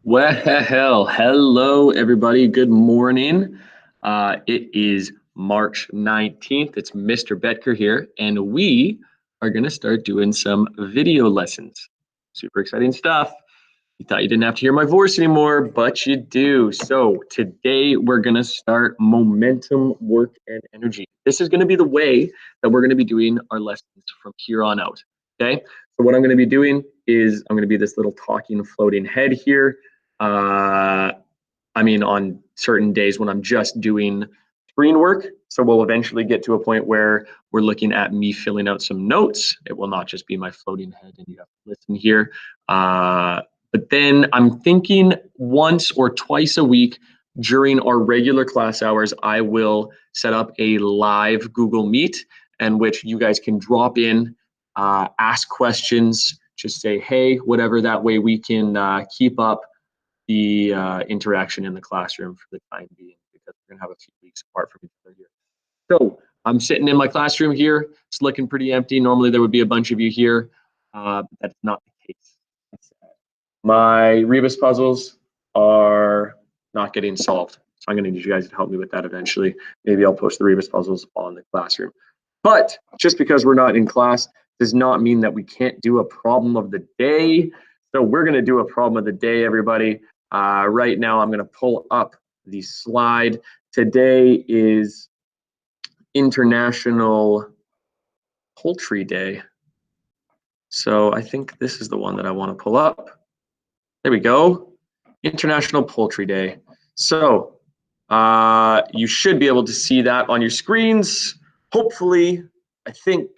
Well, hello everybody. Good morning. It is March 19th. It's Mr. Betker here, and we are going to start doing some video lessons. Super exciting stuff. You thought you didn't have to hear my voice anymore, but you do. So today we're going to start momentum, work, and energy. This is going to be the way that we're going to be doing our lessons from here on out. Okay. So what I'm going to be doing is I'm going to be this little talking, floating head here. On certain days when I'm just doing screen work. So we'll eventually get to a point where we're looking at me filling out some notes. It will not just be my floating head and you have to listen here. But then I'm thinking once or twice a week during our regular class hours, I will set up a live Google Meet in which you guys can drop in, ask questions, just say, hey, whatever. That way we can keep up the interaction in the classroom for the time being, because we're going to have a few weeks apart from each other here. So I'm sitting in my classroom here. It's looking pretty empty. Normally there would be a bunch of you here. But that's not the case. My Rebus puzzles are not getting solved. So I'm going to need you guys to help me with that eventually. Maybe I'll post the Rebus puzzles on the classroom. But just because we're not in class does not mean that we can't do a problem of the day. So we're going to do a problem of the day, everybody. Right now, I'm going to pull up the slide. Today is International Poultry Day. So I think this is the one that I want to pull up. There we go. International Poultry Day. So you should be able to see that on your screens. Hopefully, I think,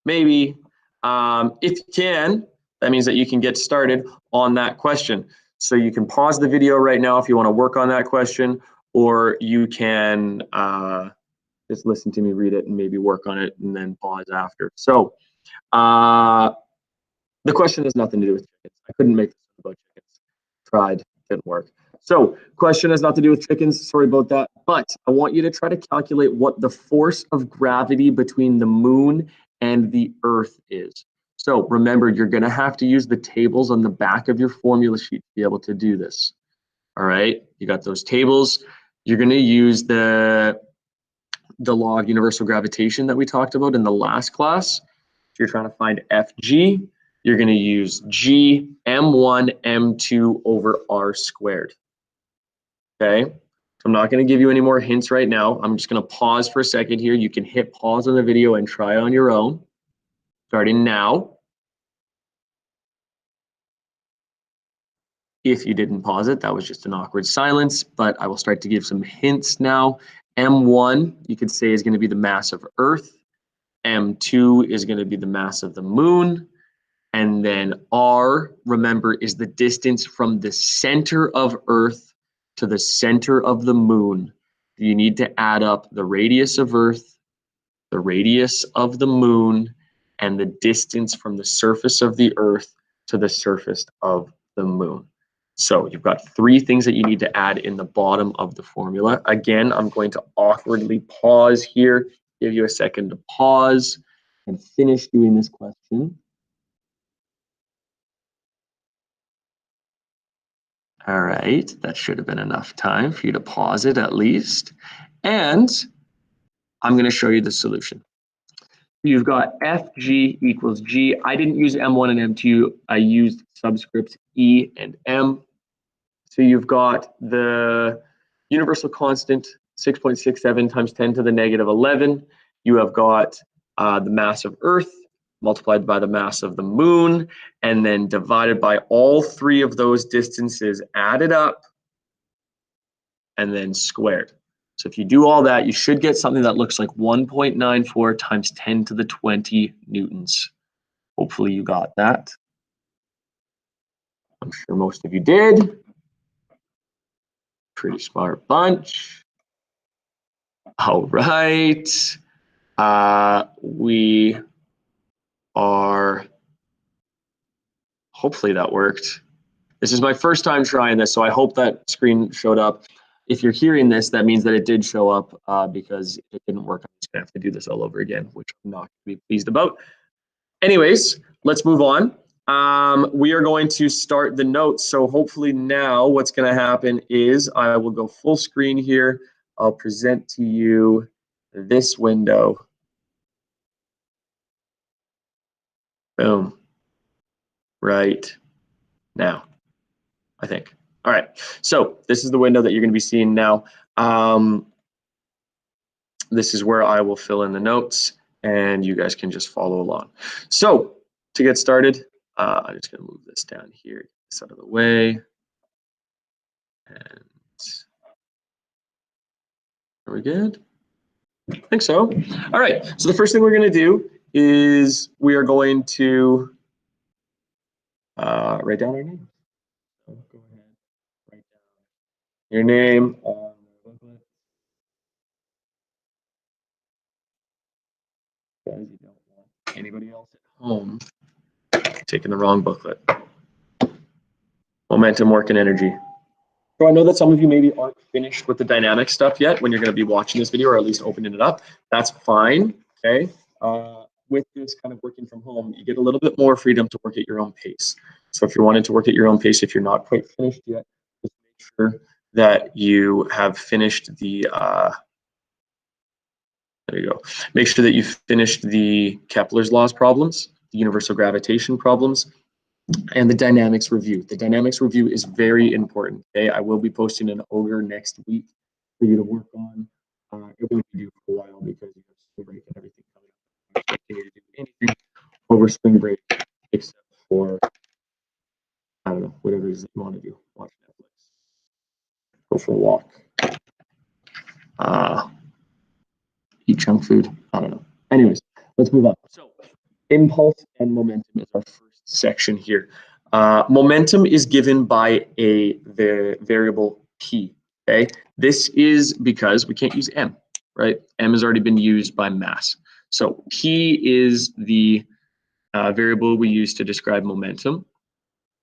maybe. If you can, that means that you can get started on that question. So you can pause the video right now if you want to work on that question, or you can just listen to me read it and maybe work on it and then pause after. So the question has nothing to do with chickens. I couldn't make this about chickens. Tried, didn't work. So question has nothing to do with chickens. Sorry about that. But I want you to try to calculate what the force of gravity between the moon and the Earth is. So remember, you're going to have to use the tables on the back of your formula sheet to be able to do this. All right, you got those tables. You're going to use the law of universal gravitation that we talked about in the last class. If you're trying to find FG, you're going to use G M1 M2 over R squared. Okay, so I'm not going to give you any more hints right now. I'm just going to pause for a second here. You can hit pause on the video and try on your own, starting now. If you didn't pause it, that was just an awkward silence, but I will start to give some hints now. M1, you could say, is going to be the mass of Earth. M2 is going to be the mass of the moon. And then R, remember, is the distance from the center of Earth to the center of the moon. You need to add up the radius of Earth, the radius of the moon, and the distance from the surface of the Earth to the surface of the moon. So you've got three things that you need to add in the bottom of the formula. Again, I'm going to awkwardly pause here, give you a second to pause and finish doing this question. All right, that should have been enough time for you to pause it at least. And I'm going to show you the solution. You've got FG equals G. I didn't use M1 and M2. I used subscripts E and M. So you've got the universal constant, 6.67 times 10 to the negative 11. You have got the mass of Earth multiplied by the mass of the moon, and then divided by all three of those distances added up, and then squared. So if you do all that, you should get something that looks like 1.94 times 10 to the 20 newtons. Hopefully you got that. I'm sure most of you did. Pretty smart bunch. All right. We are, hopefully that worked. This is my first time trying this, so I hope that screen showed up. If you're hearing this, that means that it did show up because it didn't work. I'm just gonna have to do this all over again, which I'm not gonna be pleased about. Anyways, let's move on. We are going to start the notes. So hopefully now what's going to happen is I will go full screen here. I'll present to you this window. Boom. Right now, I think. All right. So this is the window that you're going to be seeing now. This is where I will fill in the notes and you guys can just follow along. So to get started, I'm just going to move this down here, get this out of the way. And are we good? I think so. All right. So the first thing we're going to do is we are going to write down our name. So go ahead, write down your name on the booklet. Guys, you don't want anybody else at home taking the wrong booklet. Momentum, work, and energy. So I know that some of you maybe aren't finished with the dynamic stuff yet when you're going to be watching this video, or at least opening it up. That's fine, okay? With this kind of working from home, you get a little bit more freedom to work at your own pace. So if you're wanting to work at your own pace, if you're not quite finished yet, just make sure that you have finished the, there you go. Make sure that you've finished the Kepler's laws problems, the universal gravitation problems, and the dynamics review. The dynamics review is very important. Okay, I will be posting an ogre next week for you to work on. It won't be due for a while because you have spring break and everything coming up. I can't continue to do anything over spring break except for, I don't know, whatever it is that you want to do. Watch Netflix, go for a walk, eat junk food. I don't know. Anyways, let's move on. So impulse and momentum is our first section here. Momentum is given by the variable p, okay? This is because we can't use m, right? M has already been used by mass. So p is the variable we use to describe momentum.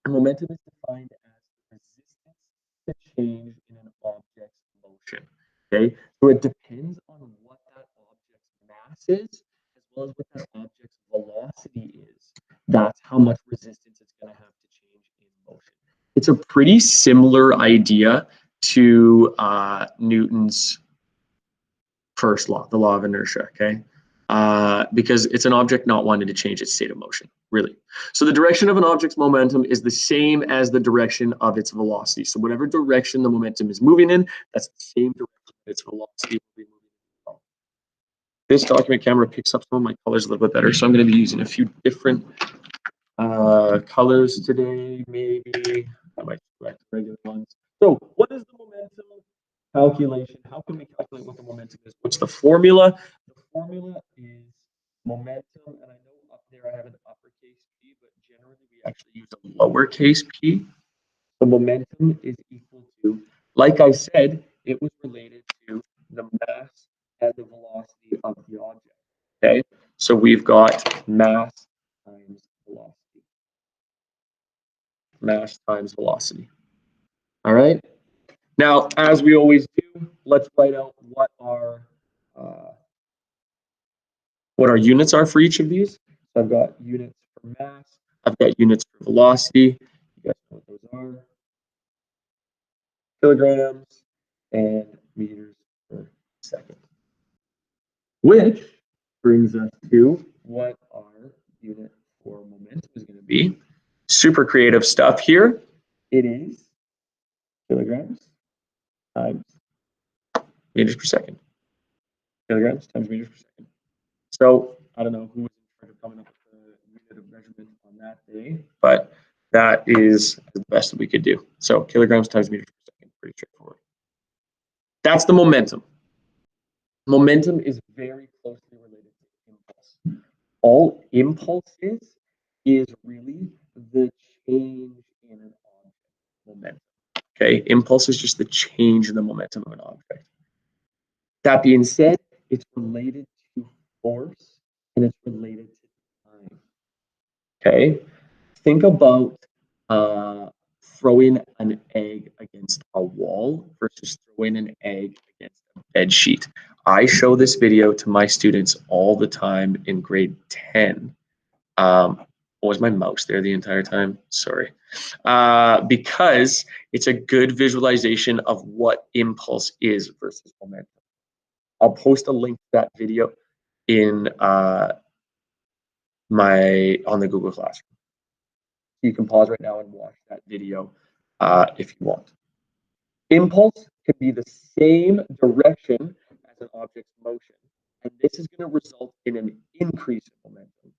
And momentum is defined as resistance to change in an object's motion, okay? So it depends on what that object's mass is, as well as what that object's velocity is. That's how much resistance it's going to have to change in motion. It's a pretty similar idea to Newton's first law, the law of inertia, okay? Because it's an object not wanting to change its state of motion, really. So the direction of an object's momentum is the same as the direction of its velocity. So whatever direction the momentum is moving in, that's the same direction its velocity will be moving in. This document camera picks up some of my colors a little bit better, so I'm going to be using a few different colors today, maybe. I might select regular ones. So what is the momentum calculation? How can we calculate what the momentum is? What's the formula? The formula is momentum, and I know up there I have an uppercase P, but generally we actually use a lowercase p. The momentum is equal to, like I said, it was related to the mass and the velocity of the object. Okay, so we've got mass times velocity. Mass times velocity. All right. Now, as we always do, let's write out what our units are for each of these. So I've got units for mass. I've got units for velocity. You guys know what those are. Kilograms and meters per second. Which brings us to what our unit for momentum is going to be. Super creative stuff here. It is kilograms times meters per second. Kilograms times meters per second. So I don't know who was in charge of coming up with the unit of measurement on that day, but that is the best that we could do. So kilograms times meters per second, pretty straightforward. That's the momentum. Momentum is very closely related to impulse. All impulses is really the change in an object momentum. Okay, impulse is just the change in the momentum of an object. That being said, it's related to force and it's related to time. Okay, think about throwing an egg against a wall versus throwing an egg against a bed sheet. I show this video to my students all the time in grade 10. Was my mouse there the entire time? Sorry. Because it's a good visualization of what impulse is versus momentum. I'll post a link to that video in on the Google Classroom. You can pause right now and watch that video if you want. Impulse can be the same direction as an object's motion, and this is going to result in an increase in momentum.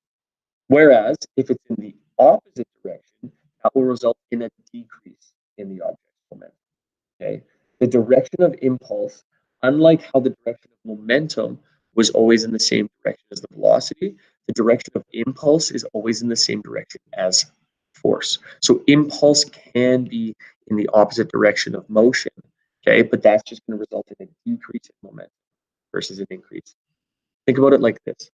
Whereas if it's in the opposite direction, that will result in a decrease in the object's momentum. Okay, the direction of impulse, unlike how the direction of momentum was always in the same direction as the velocity, the direction of impulse is always in the same direction as force. So impulse can be in the opposite direction of motion, okay, but that's just going to result in a decrease in momentum versus an increase. Think about it like this.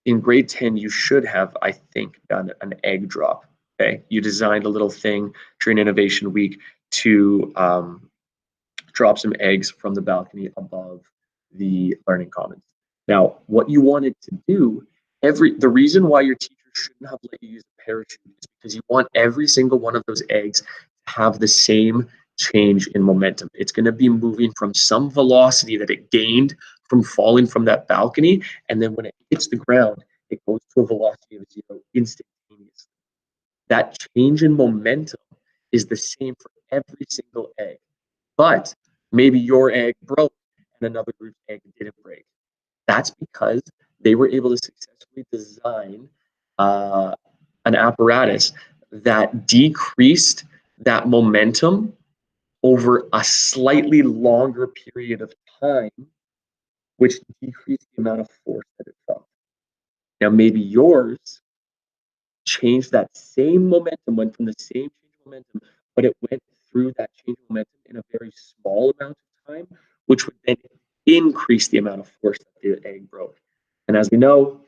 In grade 10, you should have, I think, done an egg drop. Okay, you designed a little thing during Innovation Week to drop some eggs from the balcony above the learning commons. Now, what you wanted to do, the reason why your teacher shouldn't have let you use a parachute is because you want every single one of those eggs to have the same change in momentum. It's going to be moving from some velocity that it gained from falling from that balcony, and then when it hits the ground, it goes to a velocity of 0 instantaneously. That change in momentum is the same for every single egg, but maybe your egg broke and another group's egg didn't break. That's because they were able to successfully design an apparatus that decreased that momentum over a slightly longer period of time, which decreased the amount of force that it felt. Now, maybe yours changed that same momentum, went from the same change of momentum, but it went through that change of momentum in a very small amount of time, which would then increase the amount of force that the egg broke. And as we know,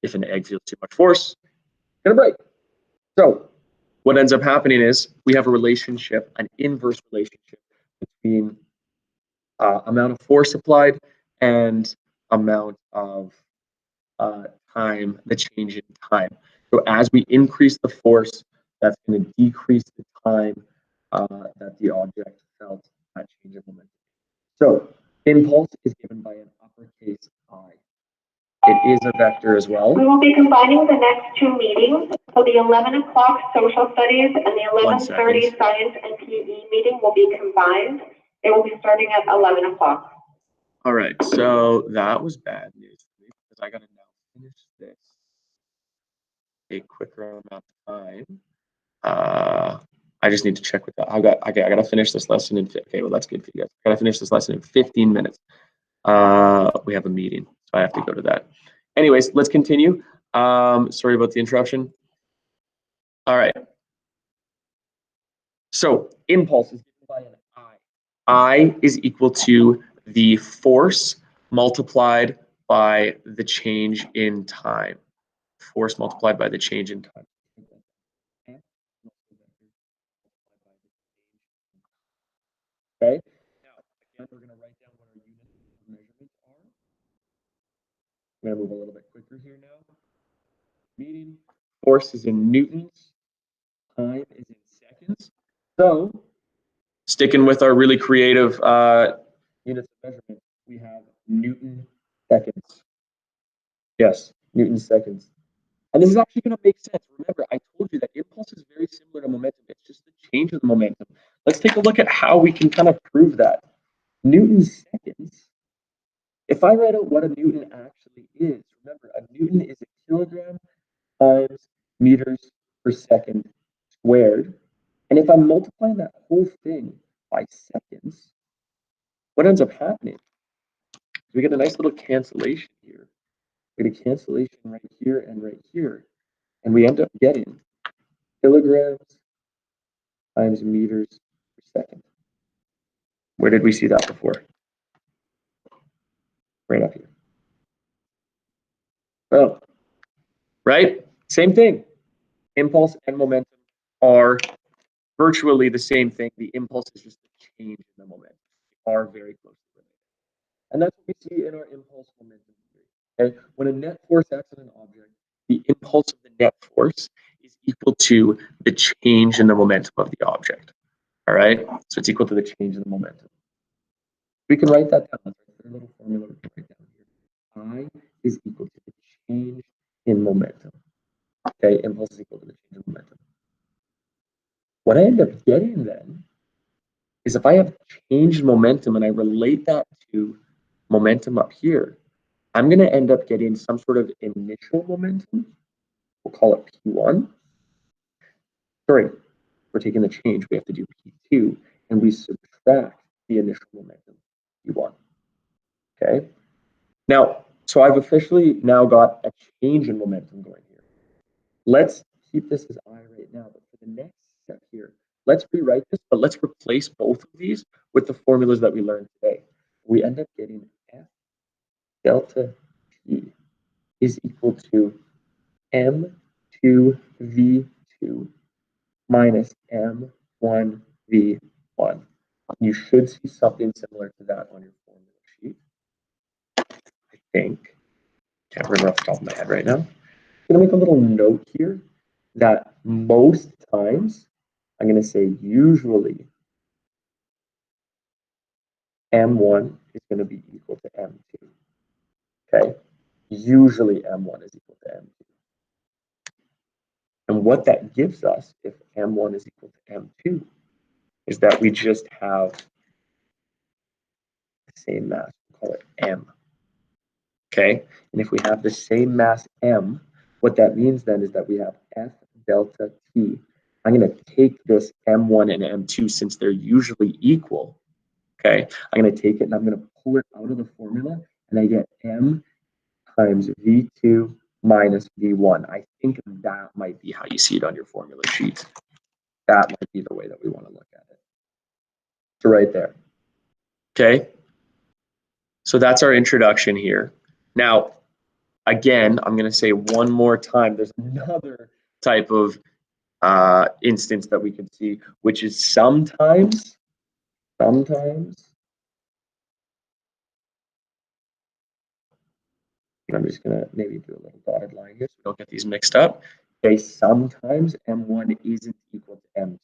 if an egg feels too much force, it's going to break. So what ends up happening is we have a relationship, an inverse relationship between amount of force applied and amount of time, the change in time. So as we increase the force, that's going to decrease the time that the object felt that change of momentum. So impulse is given by an uppercase I. It is a vector as well. We will be combining the next two meetings. So the 11 o'clock social studies and the 11:30 science and PE meeting will be combined. It will be starting at 11 o'clock. All right, so that was bad news for me because I got to now finish this a quicker amount of time. I just need to check with that. I got to finish this lesson in. Okay, well that's good for you guys. I got to finish this lesson in 15 minutes. We have a meeting, so I have to go to that. Anyways, let's continue. Sorry about the interruption. All right. So impulse is given by an I. I is equal to the force multiplied by the change in time. Force multiplied by the change in time. Okay. Now, again, we're going to write down what our units of measurement are. I'm going to move a little bit quicker here now. Meeting. Force is in newtons. Time is in seconds. So, sticking with our really creative units of measurement, we have Newton seconds. Yes, Newton seconds. And this is actually going to make sense. Remember, I told you that impulse is very similar to momentum. It's just the change of the momentum. Let's take a look at how we can kind of prove that. Newton seconds. If I write out what a Newton actually is, remember, a Newton is a kilogram times meters per second squared. And if I'm multiplying that whole thing by seconds, what ends up happening is we get a nice little cancellation here. We get a cancellation right here and right here. And we end up getting kilograms times meters per second. Where did we see that before? Right up here. Oh, right? Same thing. Impulse and momentum are virtually the same thing. The impulse is just the change in the momentum. They are very closely related. And that's what we see in our impulse momentum theory. Okay? When a net force acts on an object, the impulse of the net force is equal to the change in the momentum of the object. All right, so it's equal to the change in the momentum. We can write that down. There's a little formula we can write down here. I is equal to the change in momentum. Okay, impulse is equal to the change in momentum. What I end up getting then is if I have change in momentum and I relate that to momentum up here, I'm going to end up getting some sort of initial momentum. We'll call it P1. Sorry, we're taking the change. We have to do P2, and we subtract the initial momentum, P1. Okay. Now, so I've officially now got a change in momentum going here. Let's keep this as I right now, but for the next step here, let's rewrite this, but let's replace both of these with the formulas that we learned today. We end up getting F delta P is equal to M2 V2 minus M1 V1. You should see something similar to that on your formula sheet. I think. Can't remember off the top of my head right now. I'm going to make a little note here that most times, I'm going to say usually, M1 is going to be equal to M2. Okay? Usually M1 is equal to M2. And what that gives us, if M1 is equal to M2, is that we just have the same mass. We'll call it M. Okay? And if we have the same mass M, what that means then is that we have F delta T. I'm going to take this M1 and M2 since they're usually equal. Okay? I'm going to take it and I'm going to pull it out of the formula and I get M times V2 minus V1. I think that might be how you see it on your formula sheet. That might be the way that we want to look at it. So right there. Okay? So that's our introduction here. Now, again, I'm going to say one more time, there's another type of instance that we can see, which is sometimes, I'm just going to maybe do a little dotted line here so we don't get these mixed up. Okay, sometimes M1 isn't equal to M2.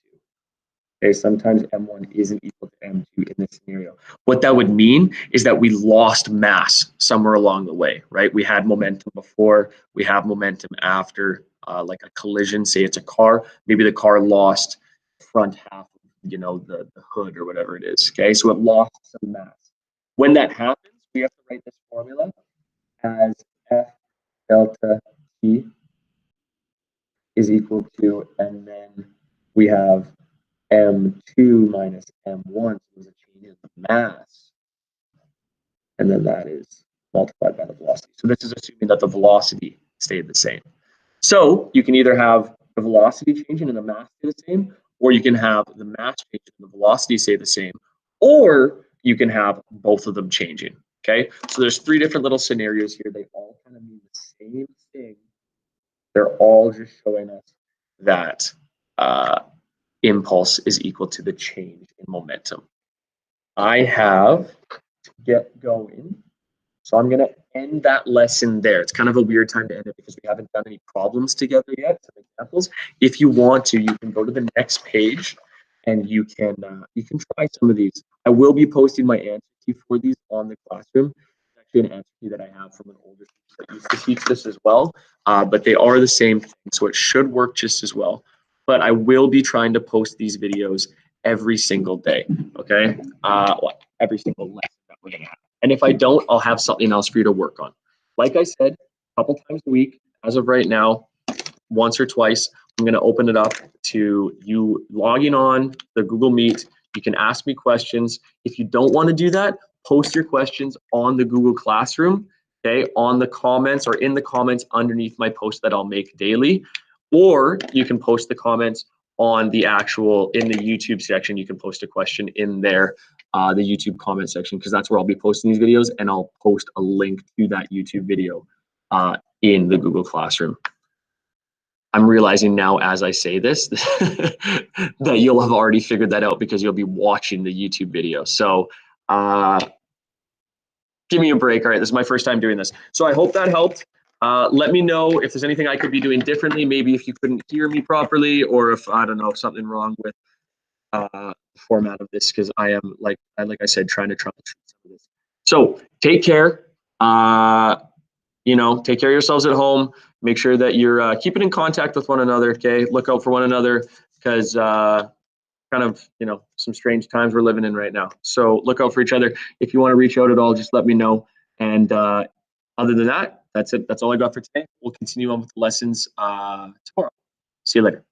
Okay, sometimes M1 isn't equal to M2 in this scenario. What that would mean is that we lost mass somewhere along the way, right? We had momentum before, we have momentum after, like a collision, say it's a car, maybe the car lost front half, you know, the hood or whatever it is, okay? So it lost some mass. When that happens, we have to write this formula as F delta T is equal to, and then we have M2 minus M1, so there's a change in the mass, and then that is multiplied by the velocity. So this is assuming that the velocity stayed the same. So you can either have the velocity changing and the mass stay the same, or you can have the mass changing and the velocity stay the same, or you can have both of them changing. Okay, so there's three different little scenarios here. They all kind of mean the same thing. They're all just showing us that impulse is equal to the change in momentum. I have to get going, so I'm going to end that lesson there. It's kind of a weird time to end it because we haven't done any problems together yet, some examples. If you want to, you can go to the next page and you can try some of these. I will be posting my answer key for these on the classroom. It's actually an answer key that I have from an older teacher that used to teach this as well, but they are the same thing, so it should work just as well. But I will be trying to post these videos every single day, okay? Well, every single lesson that we're gonna have. And if I don't, I'll have something else for you to work on. Like I said, a couple times a week, as of right now, once or twice, I'm gonna open it up to you logging on the Google Meet. You can ask me questions. If you don't wanna do that, post your questions on the Google Classroom, okay? On the comments or in the comments underneath my post that I'll make daily. Or you can post the comments on the actual, in the YouTube section, you can post a question in there, the YouTube comment section, because that's where I'll be posting these videos, and I'll post a link to that YouTube video in the Google Classroom. I'm realizing now as I say this that you'll have already figured that out because you'll be watching the YouTube video. So give me a break. All right, this is my first time doing this. So I hope that helped. Let me know if there's anything I could be doing differently. Maybe if you couldn't hear me properly, or if, I don't know, something wrong with the format of this, because I am, like I said, trying to troubleshoot some of this. So take care. Take care of yourselves at home. Make sure that you're keeping in contact with one another. Okay, look out for one another, because kind of, some strange times we're living in right now. So look out for each other. If you want to reach out at all, just let me know. And other than that, that's it. That's all I got for today. We'll continue on with the lessons tomorrow. See you later.